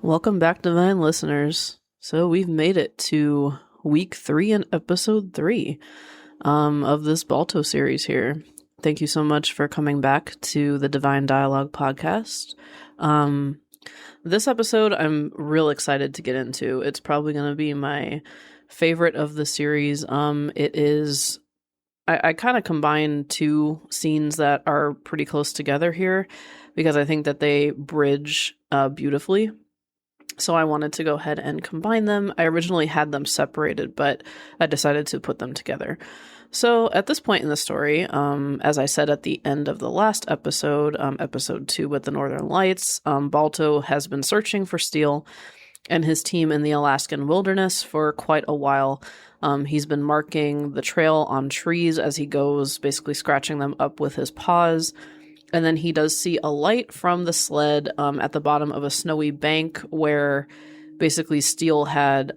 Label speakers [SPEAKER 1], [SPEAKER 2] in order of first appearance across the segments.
[SPEAKER 1] Welcome back, Divine listeners. So we've made it to week 3 and episode 3 of this Balto series here. Thank you so much for coming back to the Divine Dialogue podcast. This episode I'm real excited to get into. It's probably going to be my favorite of the series. It is... I kind of combine two scenes that are pretty close together here because I think that they bridge beautifully. So I wanted to go ahead and combine them. I originally had them separated, but I decided to put them together. So at this point in the story, as I said at the end of the last episode, episode 2 with the Northern Lights, Balto has been searching for Steele and his team in the Alaskan wilderness for quite a while. He's been marking the trail on trees as he goes, basically scratching them up with his paws. And then he does see a light from the sled at the bottom of a snowy bank where basically Steele had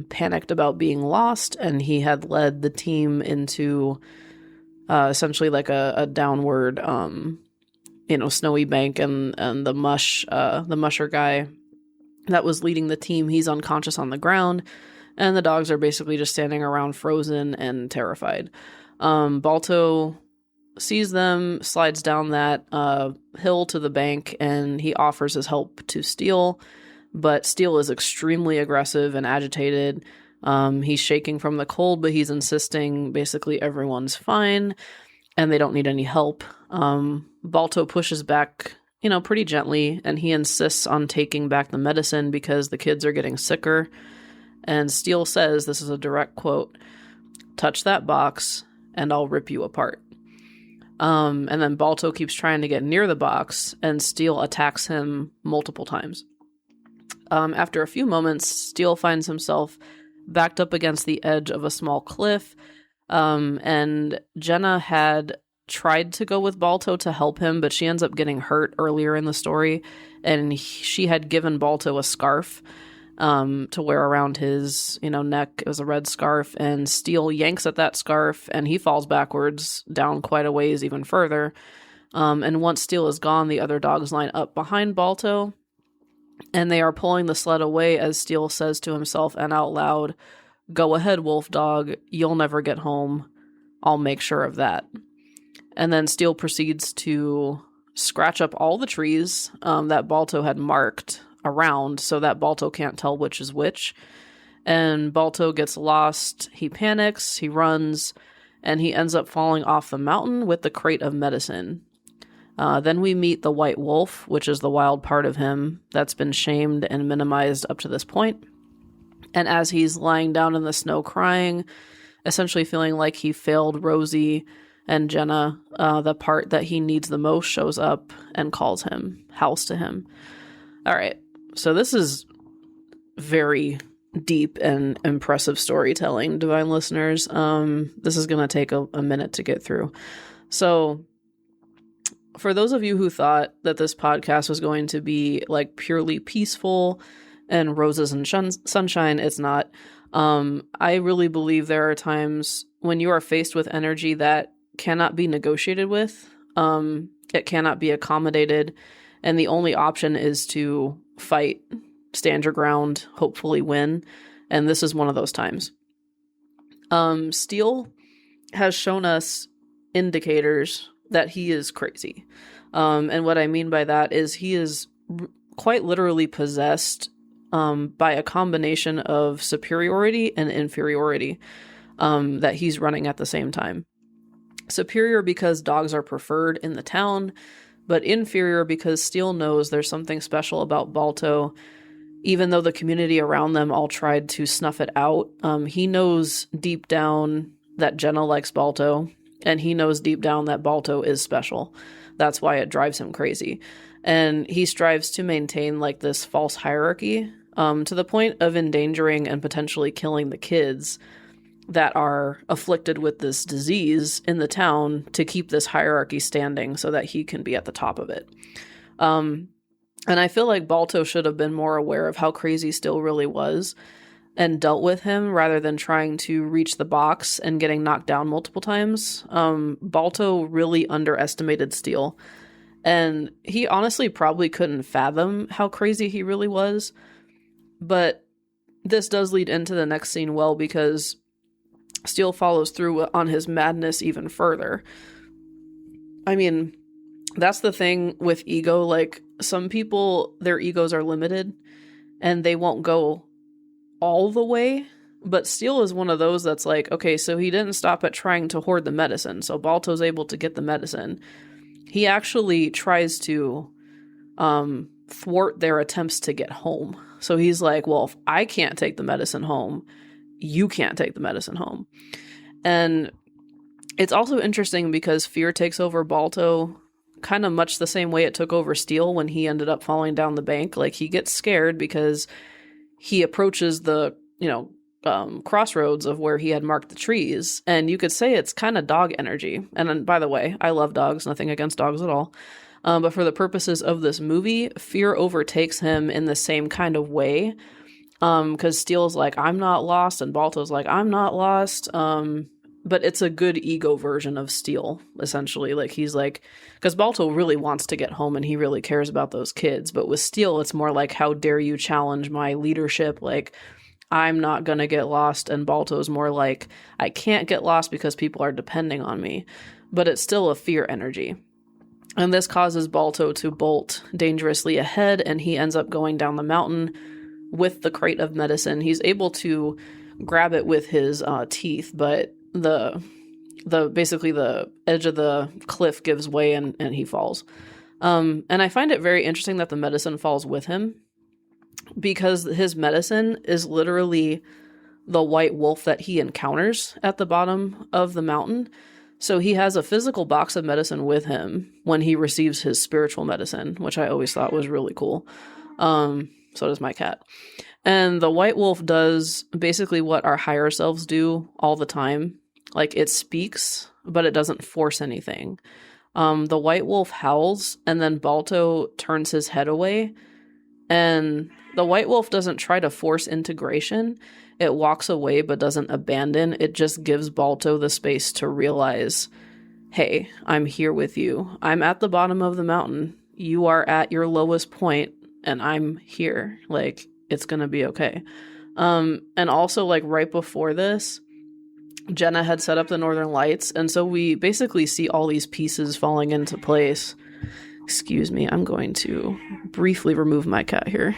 [SPEAKER 1] panicked about being lost, and he had led the team into essentially like a downward, snowy bank, and the musher guy that was leading the team, he's unconscious on the ground, and the dogs are basically just standing around frozen and terrified. Balto sees them, slides down that hill to the bank, and he offers his help to Steele. But Steele is extremely aggressive and agitated. He's shaking from the cold, but he's insisting basically everyone's fine and they don't need any help. Balto pushes back, pretty gently, and he insists on taking back the medicine because the kids are getting sicker. And Steele says, this is a direct quote, "Touch that box and I'll rip you apart." And then Balto keeps trying to get near the box, and Steele attacks him multiple times. After a few moments, Steele finds himself backed up against the edge of a small cliff, and Jenna had tried to go with Balto to help him, but she ends up getting hurt earlier in the story, and she had given Balto a scarf to wear around his, neck. It was a red scarf, and Steele yanks at that scarf, and he falls backwards down quite a ways even further. And once Steele is gone, the other dogs line up behind Balto, and they are pulling the sled away as Steele says to himself and out loud, "Go ahead, wolf dog. You'll never get home. I'll make sure of that." And then Steele proceeds to scratch up all the trees that Balto had marked around so that Balto can't tell which is which. And Balto gets lost, he panics, he runs, and he ends up falling off the mountain with the crate of medicine. Then we meet the white wolf, which is the wild part of him that's been shamed and minimized up to this point. And as he's lying down in the snow crying, essentially feeling like he failed Rosie and Jenna, the part that he needs the most shows up and calls him, howls to him. All right. So this is very deep and impressive storytelling, Divine listeners. This is going to take a minute to get through. So for those of you who thought that this podcast was going to be like purely peaceful and roses and sunshine, it's not. I really believe there are times when you are faced with energy that cannot be negotiated with. It cannot be accommodated. And the only option is to fight, stand your ground, hopefully win. And this is one of those times. Steele has shown us indicators that he is crazy. And what I mean by that is he is quite literally possessed by a combination of superiority and inferiority that he's running at the same time. Superior because dogs are preferred in the town, but inferior because Steele knows there's something special about Balto. Even though the community around them all tried to snuff it out, he knows deep down that Jenna likes Balto, and he knows deep down that Balto is special. That's why it drives him crazy. And he strives to maintain like this false hierarchy to the point of endangering and potentially killing the kids that are afflicted with this disease in the town to keep this hierarchy standing so that he can be at the top of it. And I feel like Balto should have been more aware of how crazy Steele really was and dealt with him rather than trying to reach the box and getting knocked down multiple times. Balto really underestimated Steele. And he honestly probably couldn't fathom how crazy he really was. But this does lead into the next scene well, because Steele follows through on his madness even further. I mean, that's the thing with ego. Like, some people, their egos are limited and they won't go all the way. But Steele is one of those that's like, okay, so he didn't stop at trying to hoard the medicine. So Balto's able to get the medicine. He actually tries to thwart their attempts to get home. So he's like, well, if I can't take the medicine home, you can't take the medicine home. And it's also interesting because fear takes over Balto kind of much the same way it took over Steele when he ended up falling down the bank. Like, he gets scared because he approaches the, crossroads of where he had marked the trees. And you could say it's kind of dog energy. And then, by the way, I love dogs, nothing against dogs at all. But for the purposes of this movie, fear overtakes him in the same kind of way. Because Steele's like, I'm not lost, and Balto's like, I'm not lost. But it's a good ego version of Steele, essentially. Like, he's like, because Balto really wants to get home and he really cares about those kids. But with Steele, it's more like, how dare you challenge my leadership? Like, I'm not going to get lost. And Balto's more like, I can't get lost because people are depending on me. But it's still a fear energy. And this causes Balto to bolt dangerously ahead, and he ends up going down the mountain with the crate of medicine. He's able to grab it with his teeth, but the basically the edge of the cliff gives way and he falls. And I find it very interesting that the medicine falls with him, because his medicine is literally the white wolf that he encounters at the bottom of the mountain. So he has a physical box of medicine with him when he receives his spiritual medicine, which I always thought was really cool. So does my cat. And the white wolf does basically what our higher selves do all the time. Like, it speaks, but it doesn't force anything. The white wolf howls, and then Balto turns his head away. And the white wolf doesn't try to force integration. It walks away but doesn't abandon. It just gives Balto the space to realize, hey, I'm here with you. I'm at the bottom of the mountain. You are at your lowest point, and I'm here. Like, it's going to be okay. And also, like, right before this, Jenna had set up the Northern Lights. And so we basically see all these pieces falling into place. Excuse me, I'm going to briefly remove my cat here.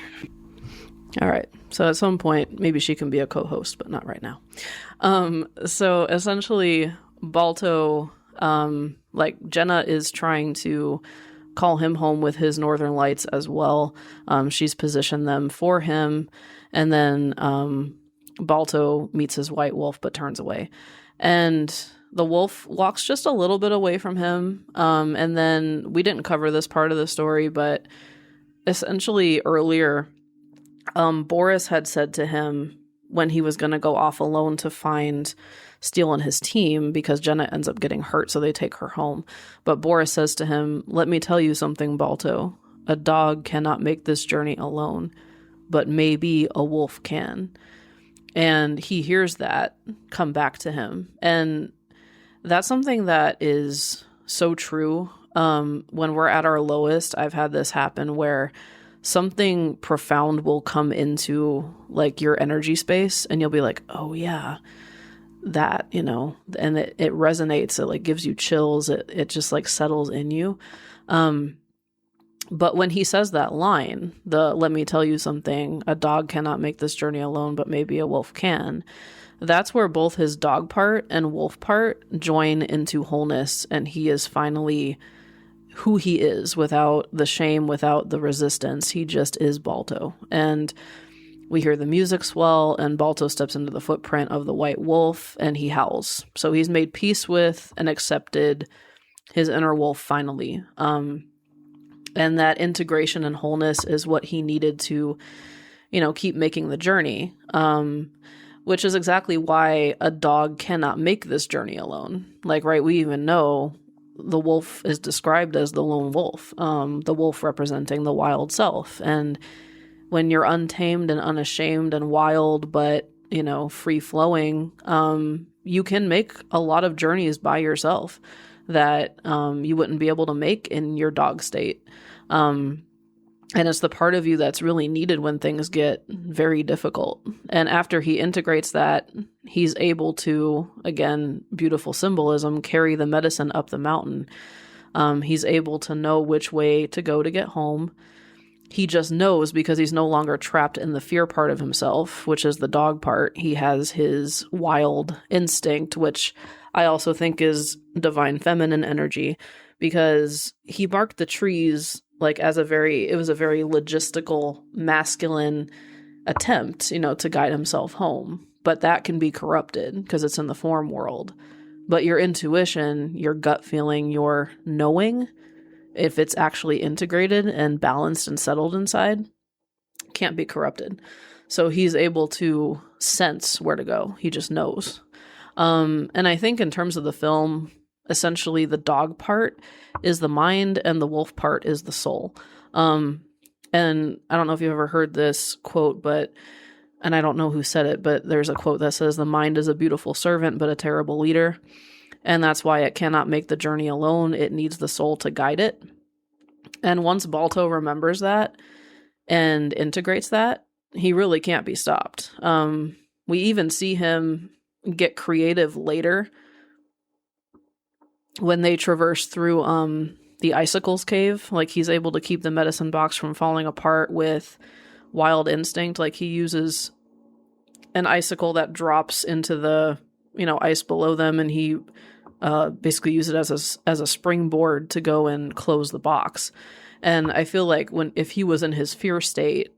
[SPEAKER 1] All right. So at some point, maybe she can be a co-host, but not right now. So essentially, Balto, Jenna is trying to call him home with his Northern Lights as well. She's positioned them for him. And then Balto meets his white wolf, but turns away. And the wolf walks just a little bit away from him. And then we didn't cover this part of the story, but essentially earlier, Boris had said to him when he was going to go off alone to find Steele and his team, because Jenna ends up getting hurt, so they take her home. But Boris says to him, let me tell you something, Balto. A dog cannot make this journey alone, but maybe a wolf can. And he hears that come back to him. And that's something that is so true. When we're at our lowest, I've had this happen where something profound will come into, like, your energy space, and you'll be like, oh yeah, that, and it resonates. It, like, gives you chills. It just, like, settles in you. But when he says that line, let me tell you something, a dog cannot make this journey alone, but maybe a wolf can. That's where both his dog part and wolf part join into wholeness, and he is finally who he is, without the shame, without the resistance. He just is Balto. And we hear the music swell, and Balto steps into the footprint of the white wolf, and he howls. So he's made peace with and accepted his inner wolf finally. And that integration and wholeness is what he needed to, keep making the journey. Which is exactly why a dog cannot make this journey alone. Like, right, we even know the wolf is described as the lone wolf, the wolf representing the wild self. And when you're untamed and unashamed and wild, but, free flowing, you can make a lot of journeys by yourself. that you wouldn't be able to make in your dog state. And it's the part of you that's really needed when things get very difficult. And after he integrates that, he's able to, again, beautiful symbolism, carry the medicine up the mountain. He's able to know which way to go to get home. He just knows because he's no longer trapped in the fear part of himself, which is the dog part. He has his wild instinct, which I also think is divine feminine energy, because he barked the trees like it was a very logistical masculine attempt, to guide himself home. But that can be corrupted because it's in the form world. But your intuition, your gut feeling, your knowing, if it's actually integrated and balanced and settled inside, can't be corrupted. So he's able to sense where to go. He just knows. And I think in terms of the film, essentially the dog part is the mind and the wolf part is the soul. And I don't know if you've ever heard this quote, and I don't know who said it, but there's a quote that says, "The mind is a beautiful servant, but a terrible leader." And that's why it cannot make the journey alone. It needs the soul to guide it. And once Balto remembers that and integrates that, he really can't be stopped. We even see him get creative later when they traverse through the icicles cave. Like, he's able to keep the medicine box from falling apart with wild instinct. Like, he uses an icicle that drops into the ice below them, and he basically uses it as a springboard to go and close the box. And I feel like if he was in his fear state,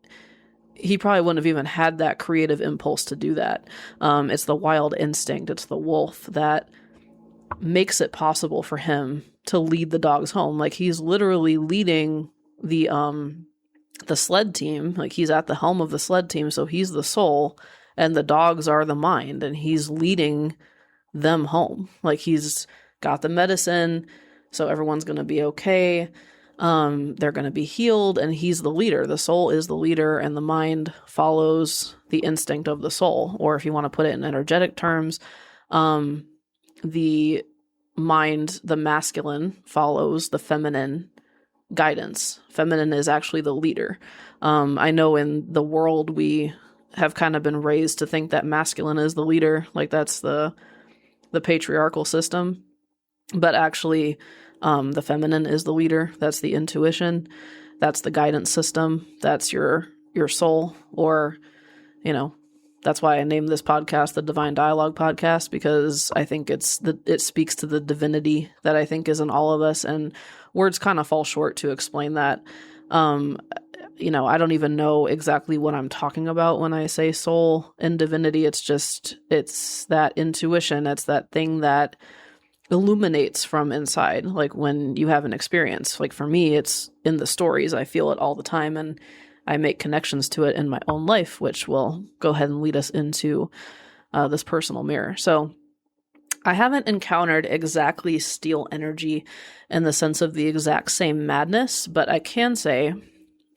[SPEAKER 1] he probably wouldn't have even had that creative impulse to do that. It's the wild instinct, it's the wolf that makes it possible for him to lead the dogs home. Like, he's literally leading the sled team. Like, he's at the helm of the sled team, so he's the soul and the dogs are the mind, and he's leading them home. Like, he's got the medicine, so everyone's going to be okay. They're going to be healed, and he's the leader. The soul is the leader, and the mind follows the instinct of the soul. Or if you want to put it in energetic terms, the mind, the masculine, follows the feminine guidance. Feminine is actually the leader. I know in the world we have kind of been raised to think that masculine is the leader, like that's the patriarchal system. But actually, the feminine is the leader. That's the intuition. That's the guidance system. That's your soul. Or, that's why I named this podcast the Divine Dialogue Podcast, because I think it speaks to the divinity that I think is in all of us, and words kind of fall short to explain that. I don't even know exactly what I'm talking about when I say soul and divinity. It's that intuition. It's that thing that illuminates from inside, like when you have an experience. Like, for me, it's in the stories. I feel it all the time, and I make connections to it in my own life, which will go ahead and lead us into this personal mirror. So I haven't encountered exactly Steele energy in the sense of the exact same madness, but I can say,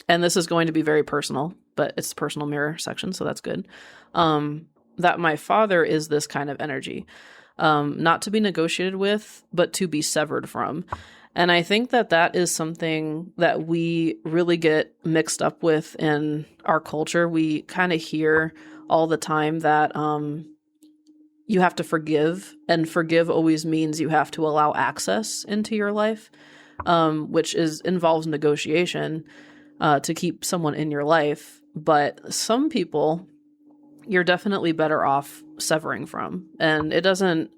[SPEAKER 1] and this is going to be very personal, but it's the personal mirror section, so that's good, that my father is this kind of energy. Not to be negotiated with, but to be severed from. And I think that is something that we really get mixed up with in our culture. We kind of hear all the time that you have to forgive, and forgive always means you have to allow access into your life, which involves negotiation to keep someone in your life. But some people, you're definitely better off severing from. And it doesn't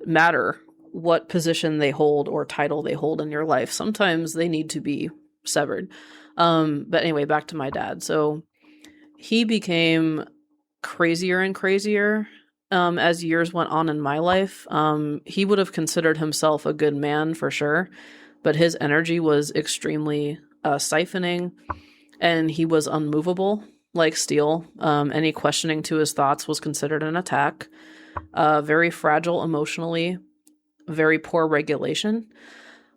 [SPEAKER 1] matter what position they hold or title they hold in your life. Sometimes they need to be severed. But anyway, back to my dad. So he became crazier and crazier as years went on in my life. He would have considered himself a good man for sure, but his energy was extremely siphoning, and he was unmovable, like Steele. Any questioning to his thoughts was considered an attack. Very fragile emotionally, very poor regulation,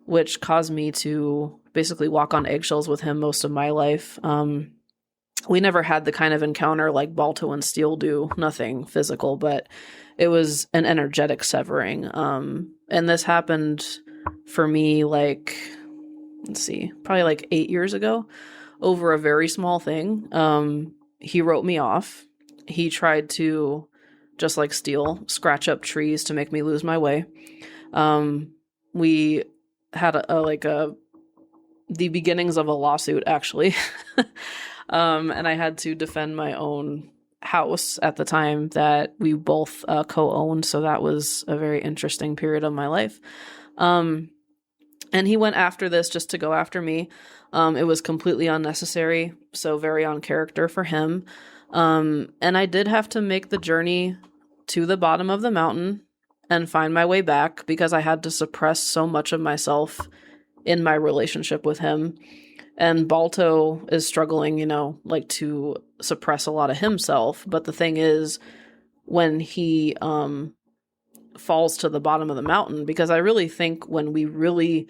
[SPEAKER 1] which caused me to basically walk on eggshells with him most of my life. we never had the kind of encounter like Balto and Steele do, nothing physical, but it was an energetic severing. And this happened for me like, let's see, probably like 8 years ago over a very small thing. He wrote me off. He tried to, just like Steele, scratch up trees to make me lose my way. We had the beginnings of a lawsuit, actually. And I had to defend my own house at the time that we both co-owned. So that was a very interesting period of my life. And he went after this just to go after me. It was completely unnecessary, so very on character for him. And I did have to make the journey to the bottom of the mountain and find my way back because I had to suppress so much of myself in my relationship with him. And Balto is struggling, to suppress a lot of himself. But the thing is, when he falls to the bottom of the mountain, because I really think when we really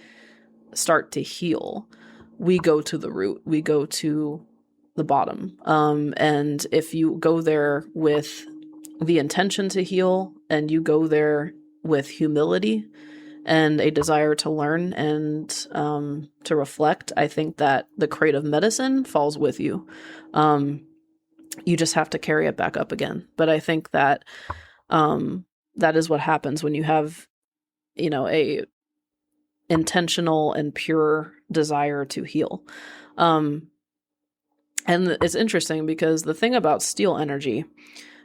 [SPEAKER 1] start to heal, we go to the root, we go to the bottom. And if you go there with the intention to heal and you go there with humility and a desire to learn and to reflect, I think that the crate of medicine falls with you. You just have to carry it back up again. But I think that that is what happens when you have, a intentional and pure desire to heal. And it's interesting because the thing about Steele energy,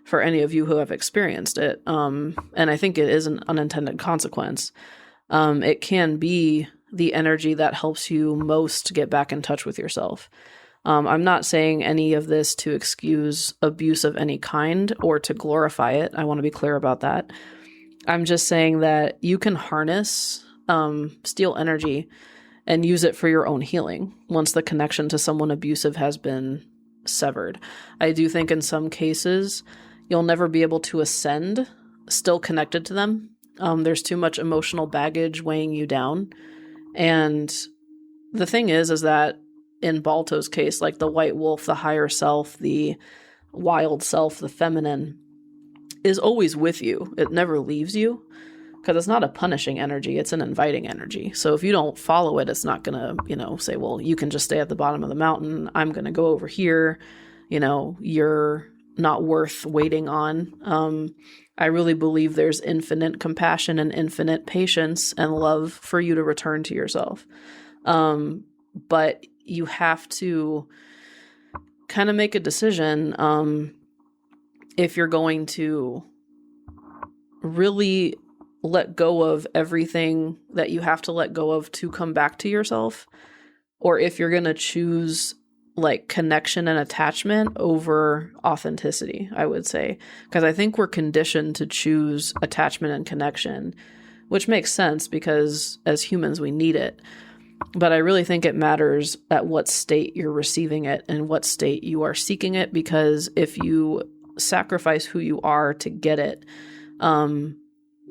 [SPEAKER 1] for any of you who have experienced it, and I think it is an unintended consequence, it can be the energy that helps you most get back in touch with yourself. I'm not saying any of this to excuse abuse of any kind or to glorify it. I want to be clear about that. I'm just saying that you can harness Steele energy and use it for your own healing once the connection to someone abusive has been severed. I do think in some cases you'll never be able to ascend still connected to them. There's too much emotional baggage weighing you down. And the thing is that in Balto's case, like the white wolf, the higher self, the wild self, the feminine is always with you. It never leaves you because it's not a punishing energy. It's an inviting energy. So if you don't follow it, it's not going to, say, well, you can just stay at the bottom of the mountain. I'm going to go over here. You're not worth waiting on. I really believe there's infinite compassion and infinite patience and love for you to return to yourself. But you have to kind of make a decision if you're going to really let go of everything that you have to let go of to come back to yourself, or if you're going to choose like connection and attachment over authenticity, I would say. Because I think we're conditioned to choose attachment and connection, which makes sense because as humans, we need it. But I really think it matters at what state you're receiving it and what state you are seeking it, because if you sacrifice who you are to get it,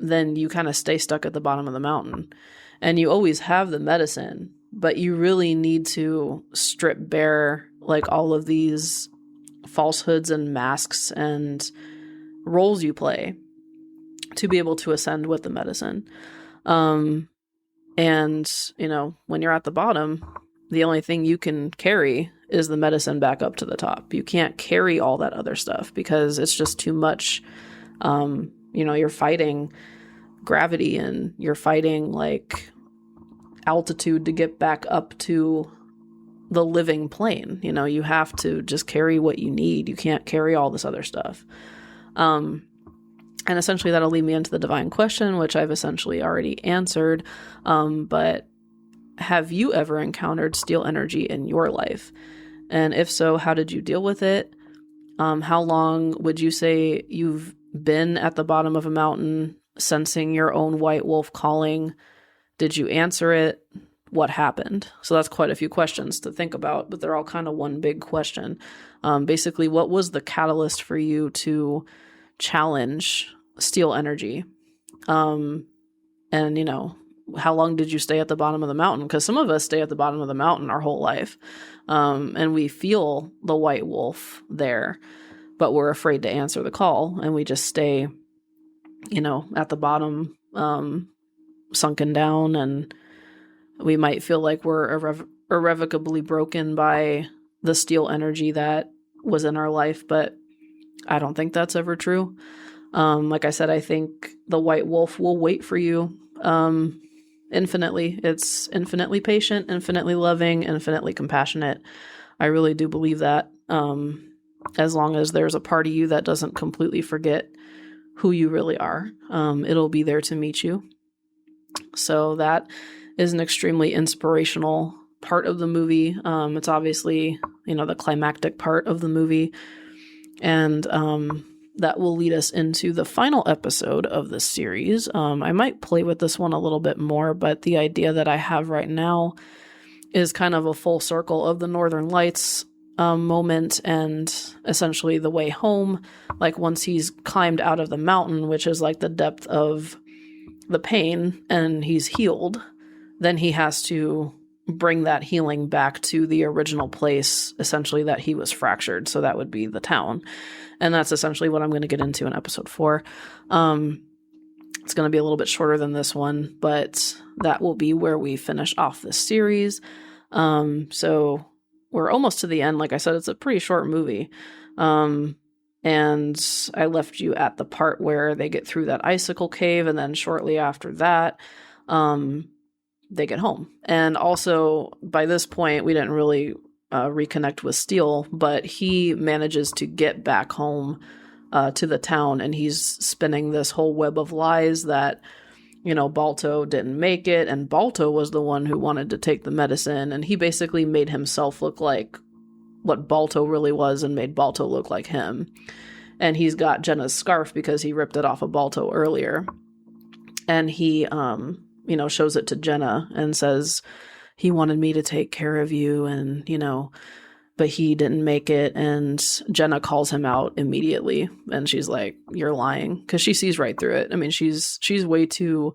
[SPEAKER 1] then you kind of stay stuck at the bottom of the mountain. And you always have the medicine, but you really need to strip bare like all of these falsehoods and masks and roles you play to be able to ascend with the medicine. And, when you're at the bottom, the only thing you can carry is the medicine back up to the top. You can't carry all that other stuff because it's just too much. You're fighting gravity and you're fighting like altitude to get back up to the living plane. You have to just carry what you need. You can't carry all this other stuff. And essentially that'll lead me into the divine question, which I've essentially already answered. But have you ever encountered Steele energy in your life? And if so, how did you deal with it? How long would you say you've been at the bottom of a mountain, sensing your own white wolf calling? Did you answer it? What happened? So that's quite a few questions to think about, but they're all kind of one big question. Basically, what was the catalyst for you to challenge Steele energy? And, how long did you stay at the bottom of the mountain? Because some of us stay at the bottom of the mountain our whole life. And we feel the white wolf there, but we're afraid to answer the call. And we just stay, at the bottom, sunken down. And we might feel like we're irrevocably broken by the Steele energy that was in our life. But I don't think that's ever true. Like I said, I think the white wolf will wait for you infinitely. It's infinitely patient, infinitely loving, infinitely compassionate. I really do believe that. As long as there's a part of you that doesn't completely forget who you really are, it'll be there to meet you. So that is an extremely inspirational part of the movie. It's obviously, the climactic part of the movie. And that will lead us into the final episode of this series. I might play with this one a little bit more, but the idea that I have right now is kind of a full circle of the Northern Lights moment and essentially the way home. Like once he's climbed out of the mountain, which is like the depth of the pain, and he's healed, then he has to bring that healing back to the original place, essentially, that he was fractured. So that would be the town. And that's essentially what I'm going to get into in episode 4. It's going to be a little bit shorter than this one, but that will be where we finish off this series. So we're almost to the end. Like I said, it's a pretty short movie. And I left you at the part where they get through that icicle cave. And then shortly after that, they get home. And also by this point, we didn't really reconnect with Steele, but he manages to get back home to the town, and he's spinning this whole web of lies that, Balto didn't make it, and Balto was the one who wanted to take the medicine, and he basically made himself look like what Balto really was and made Balto look like him. And he's got Jenna's scarf because he ripped it off of Balto earlier. And he, shows it to Jenna and says, he wanted me to take care of you, and, but he didn't make it. And Jenna calls him out immediately. And she's like, you're lying. Because she sees right through it. I mean, she's way too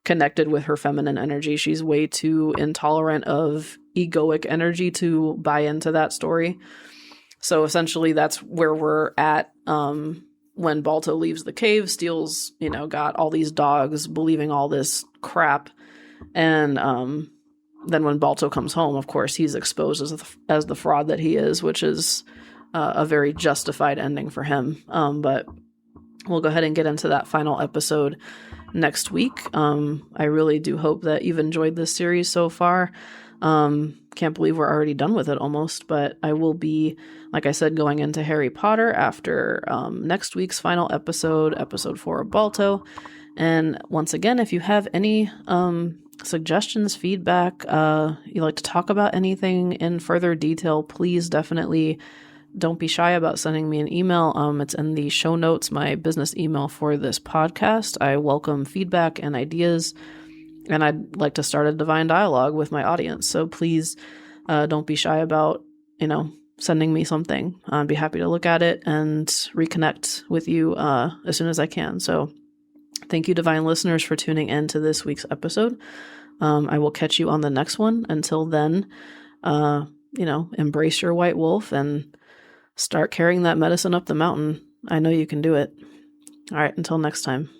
[SPEAKER 1] connected with her feminine energy. She's way too intolerant of egoic energy to buy into that story. So essentially that's where we're at. When Balto leaves the cave, Steele's, got all these dogs believing all this crap. And then when Balto comes home, of course, he's exposed as the fraud that he is, which is a very justified ending for him. But we'll go ahead and get into that final episode next week. I really do hope that you've enjoyed this series so far. Can't believe we're already done with it almost, but I will be, like I said, going into Harry Potter after next week's final episode, episode 4 of Balto. And once again, if you have any suggestions, feedback, you'd like to talk about anything in further detail, please definitely don't be shy about sending me an email. It's in the show notes, my business email for this podcast. I welcome feedback and ideas, and I'd like to start a divine dialogue with my audience. So please don't be shy about, sending me something. I'd be happy to look at it and reconnect with you as soon as I can. So thank you, divine listeners, for tuning in to this week's episode. I will catch you on the next one. Until then, embrace your white wolf and start carrying that medicine up the mountain. I know you can do it. All right, until next time.